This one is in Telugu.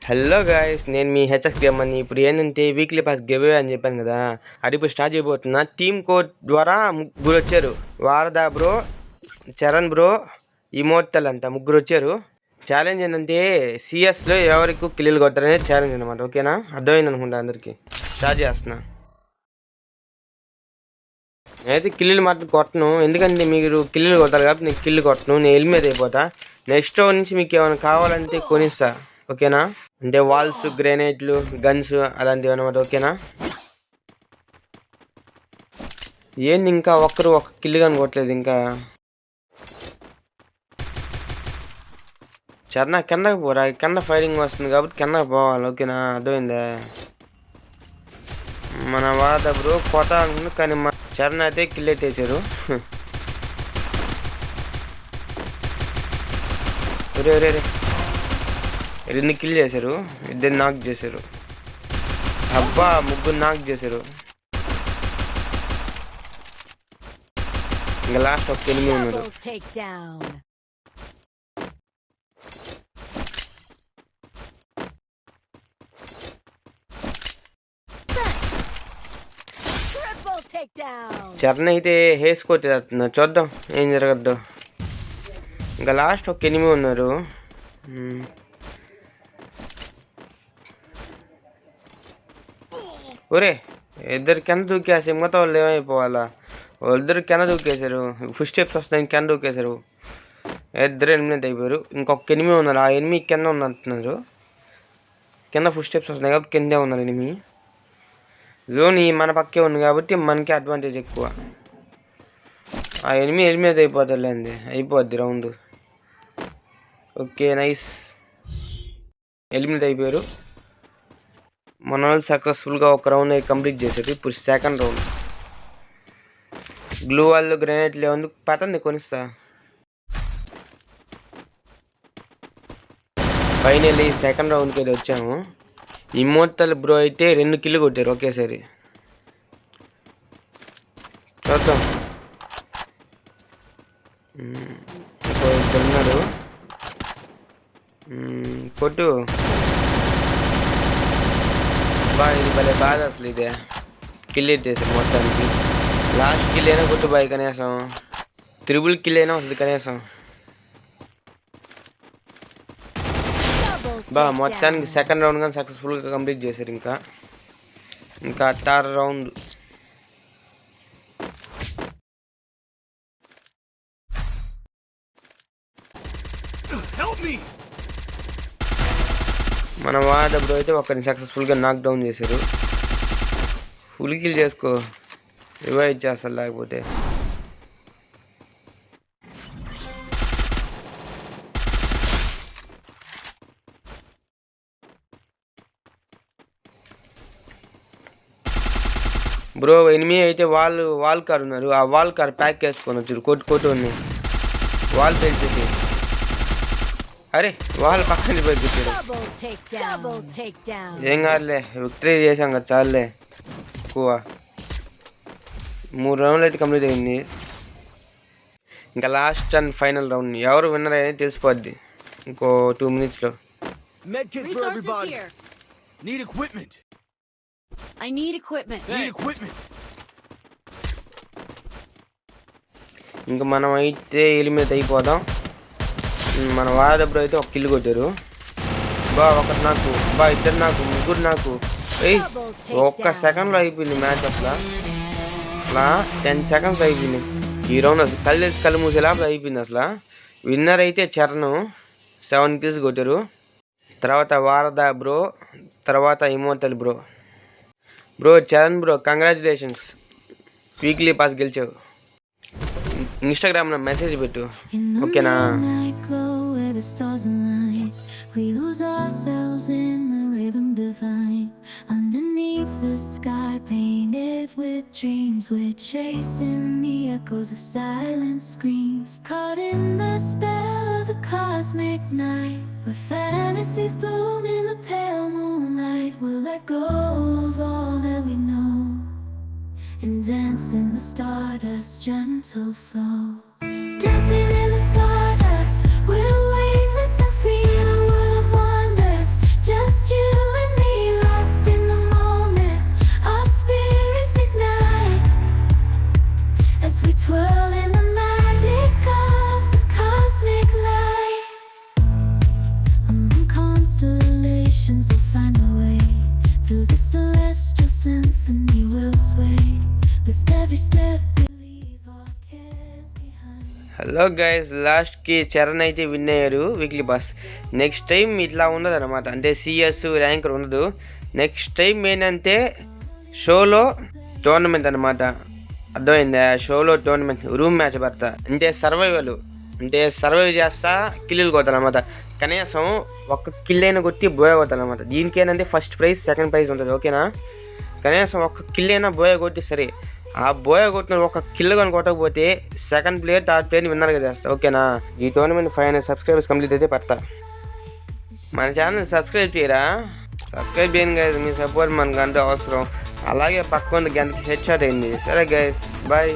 హలో గాయ్స్, నేను మీ హెచ్ఎస్ గేమర్ని. ఇప్పుడు ఏంటంటే వీక్లీ పాస్ గివ్ అని చెప్పాను కదా, అది ఇప్పుడు స్టార్ట్ చేయబోతున్నా. టీమ్ కోడ్ ద్వారా ముగ్గురు వచ్చారు. వారదా బ్రో, చరణ్ బ్రో, ఇమోర్టల్ అంట, ముగ్గురు వచ్చారు. ఛాలెంజ్ ఏంటంటే సిఎస్లో ఎవరికి కిల్లులు కొట్టారనే ఛాలెంజ్ అనమాట. ఓకేనా, అర్థమైంది అనుకుంటా అందరికి. స్టార్ట్ చేస్తున్నా. నేనైతే కిల్లులు మాత్రం కొట్టను, ఎందుకంటే మీరు కిల్లులు కొట్టారు కాబట్టి నేను కిల్లు కొట్టను. నేను ఎలిమినేట్ అయిపోతా. నెక్స్ట్ నుంచి మీకు ఏమైనా కావాలంటే కొనిస్తా. ఓకేనా, అంటే వాల్స్, గ్రెనేడ్లు, గన్స్ అలాంటివి అనమాట. ఓకేనా, ఏంది ఇంకా ఒక్క కిల్లు కానీ కొట్టలేదు ఇంకా. చరణ్ కిందకి పోరా, కింద ఫైరింగ్ వస్తుంది కాబట్టి కిందకి పోవాలి. ఓకేనా, అర్థమైందా. మన వాద బ్రో కొత్త అనుకుంది కానీ మన చరణ్ అయితే కిల్ ఎట్టేశారు. రే 2 కిల్ చేశారు, 2 నాక్ చేశారు. అబ్బా, 3 నాక్ చేశారు. ఇంకా లాస్ట్ ఒక 8 ఉన్నారు. చరణ్ అయితే హేస్ కొట్టేస్తున్నారు, చూద్దాం ఏం జరగద్దు. ఇంకా లాస్ట్ ఒక 8 ఉన్నారు. ఒరే, ఇద్దరు కింద దూకేసి మిగతా వాళ్ళు ఏమైపోవాలా? వాళ్ళిద్దరు కింద దూకేశారు. ఫుల్ స్టెప్స్ వస్తాయి, కింద దూకేశారు. ఇద్దరు ఎలిమినేట్ అయిపోయారు. ఇంకొక 8 ఉన్నారు. ఆ 8 కింద ఉన్నట్టున్నారు. కింద ఫుల్ స్టెప్స్ వస్తున్నాయి కాబట్టి కిందే ఉన్నారు 8. జోన్ మన పక్కే ఉంది కాబట్టి మనకి అడ్వాంటేజ్ ఎక్కువ. ఆ 8 ఎలిమినేట్ అయిపోతారులేండి, అయిపోద్ది రౌండ్. ఓకే, నైస్, ఎలిమినేట్ అయిపోయారు. మన వాళ్ళు సక్సెస్ఫుల్గా ఒక రౌండ్ కంప్లీట్ చేశారు. ఇప్పుడు సెకండ్ రౌండ్. గ్లూ వాళ్ళు గ్రెనేడ్ లేవు, పతండి కొనిస్తా. ఫైనల్లీ సెకండ్ రౌండ్కి అయితే వచ్చాము. ఇమోర్టల్ బ్రో అయితే 2 కిల్లు కొట్టారు ఒకేసారి. చూద్దాం. ఇద్దరున్నారు, కొట్టు. ఇది భలే బాధ అసలు. ఇదే కిల్ ఎట్టేసారు మొత్తానికి. లాస్ట్ కిల్ అయినా కొట్టు బాయ్, కనీసం త్రిబుల్ కిల్ అయినా వస్తుంది కనీసం. మొత్తానికి సెకండ్ రౌండ్ కానీ సక్సెస్ఫుల్గా కంప్లీట్ చేశారు. ఇంకా థర్డ్ రౌండ్. మన వాద బ్రో అయితే ఒకరిని సక్సెస్ఫుల్గా నాక్ డౌన్ చేశారు. ఫుల్ కిల్ చేసుకో, రివైవ్ చేస్తారు లేకపోతే. బ్రో 8 అయితే వాల్ కార్ ఉన్నారు. ఆ వాల్ కార్ ప్యాక్ చేసుకొని వచ్చారు. కొట్టు ఉన్నాయి వాల్ తెలిసేసి. అరే, వాళ్ళ పక్కన పోయి కూర్చోడు. ఏం కాదులే, విక్టరీ చేసాం కదా, చాలులే. ఎక్కువ 3 రౌండ్లు అయితే కంప్లీట్ అయింది. ఇంకా లాస్ట్ అండ్ ఫైనల్ రౌండ్. ఎవరు విన్నర్ అనేది తెలిసిపోద్ది ఇంకో 2 minutesలో. ఇంకా మనం అయితే ఎలిమినేట్ అయిపోదాం. మన వాద బ్రో అయితే ఒక కిల్లు కొట్టారు. ఒకటి నాకు, ఇద్దరు నాకు, ముగ్గురు నాకు. ఒక్క సెకండ్లో అయిపోయింది మ్యాచ్. అసలు 10 seconds అయిపోయింది ఈ రౌండ్. అసలు కళ్ళు మూసేలా అయిపోయింది అసలు. విన్నర్ అయితే చరణ్ 7 kills కొట్టారు. తర్వాత వారదా బ్రో, తర్వాత immortal bro. Charan bro, congratulations, weekly pass గెలిచావు. ఇన్స్టాగ్రామ్లో మెసేజ్ పెట్టు, ఓకేనా. We lose ourselves in the rhythm divine. Underneath the sky painted with dreams, we're chasing the echoes of silent screams. Caught in the spell of the cosmic night, where fantasies bloom in the pale moonlight. We'll let go of all that we know and dance in the stardust's gentle flow. Dancing in the stardust, we're weightless and free in a world of wonders. Just hello guys, లాస్ట్కి చరణ్ అయితే విన్ అయ్యారు వీక్లీ బాస్. నెక్స్ట్ టైం ఇట్లా ఉండదు అనమాట, అంటే సిఎస్ ర్యాంకర్ ఉండదు. నెక్స్ట్ టైం ఏంటంటే షోలో టోర్నమెంట్ అనమాట. అర్థమైందా? షోలో టోర్నమెంట్ రూమ్ మ్యాచ్ పడతా, అంటే సర్వైవ్ చేస్తా కిల్లులు కొట్టాలన్నమాట. కనీసం ఒక్క కిల్ అయినా కొట్టి బోయ కొట్టాలన్నమాట. దీనికి ఏంటంటే ఫస్ట్ ప్రైజ్ సెకండ్ ప్రైజ్ ఉంటుంది, ఓకేనా? కనీసం ఒక్క కిల్ అయినా బోయ కొట్టి సరే. ఆ బోయ కొట్టిన ఒక కిల్ కానీ కొట్టకపోతే సెకండ్ ప్లేయర్ థర్డ్ ప్లేయర్ని విన్నర్గా చేస్తా, ఓకేనా? ఈ టోర్నమెంట్ 500 సబ్స్క్రైబర్స్ కంప్లీట్ అయితే పడతా. మన ఛానల్ సబ్స్క్రైబ్ చేయరా? సబ్స్క్రైబ్ చేయండి గైస్, మీ సపోర్ట్ మనకు అంటే అవసరం. అలాగే పక్కన గంటకి హెడ్ షాట్ అయింది. సరే గైస్, బాయ్.